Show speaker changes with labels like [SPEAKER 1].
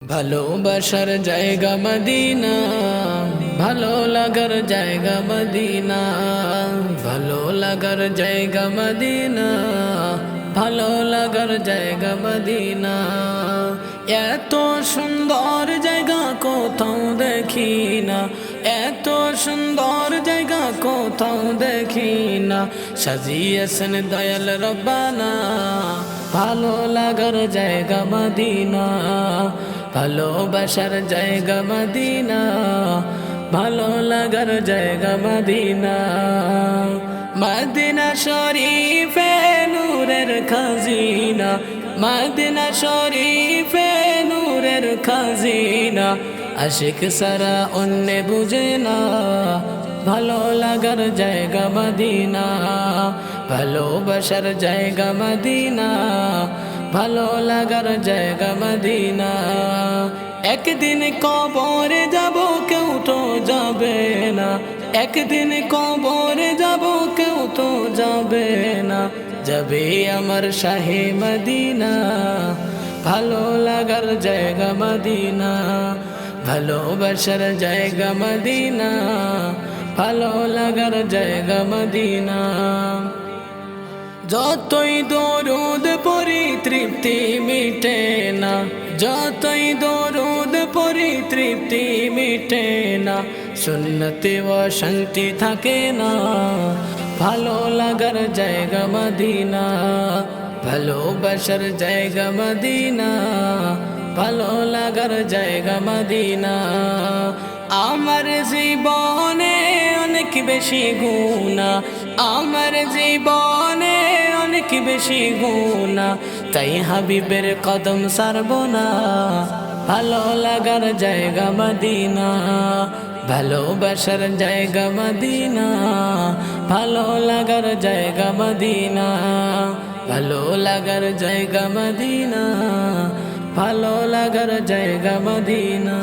[SPEAKER 1] ভালোবাসার জায়গা মদিনা, ভালো লাগার জায়গা মদিনা, ভালো লাগার জায়গা মদিনা, ভালো লাগার জায়গা মদিনা। এত সুন্দর জায়গা কোথাও দেখি না, এত সুন্দর জায়গা কোথাও দেখি না। সাজিয়েছেন দয়াল রব্বানা, ভালো লাগার জায়গা মদিনা, ভালোবাসার জায়গা মদিনা, ভালো লাগার জায়গা মদিনা। মদিনা শরীফে নূরের খাজিনা, মদিনা শরীফে নূরের খাজিনা। আশিক সারা অন্য বুঝে না, ভালো লাগার জায়গা মদিনা, ভালোবাসার জায়গা মদিনা, ভালো লাগার জায়গা মদিনা। একদিন কবরে যাব কেউ তো যাবে না, একদিন কবরে যাব কেউ তো যাবে না। যাবে আমার শাহে মদিনা, ভালো লাগার জায়গা মদিনা, ভালোবাসার জায়গা মদিনা, ভালো লাগার জায়গা মদিনা। যতই দরুদ পড়ি তৃপ্তি মিটে না, যতই দরুদ পড়ি তৃপ্তি মিটে না। সুন্নতে শান্তি থাকে না, ভালো লাগার জায়গা মদিনা, ভালোবাসার জায়গা মদিনা, ভালো লাগার জায়গা মদিনা। আমার জীবনে অনেক বেশি গুনাহ, আমার জীবনে অনেক বেশি গুনাহ, তাই হাবিবের কদম ছাড়ব না। ভালো লাগার জায়গা মদিনা, ভালোবাসার জায়গা মদিনা, ভালো লাগার জায়গা মদিনা, ভালো লাগার জায়গা মদিনা, ভালো লাগার জায়গা মদিনা।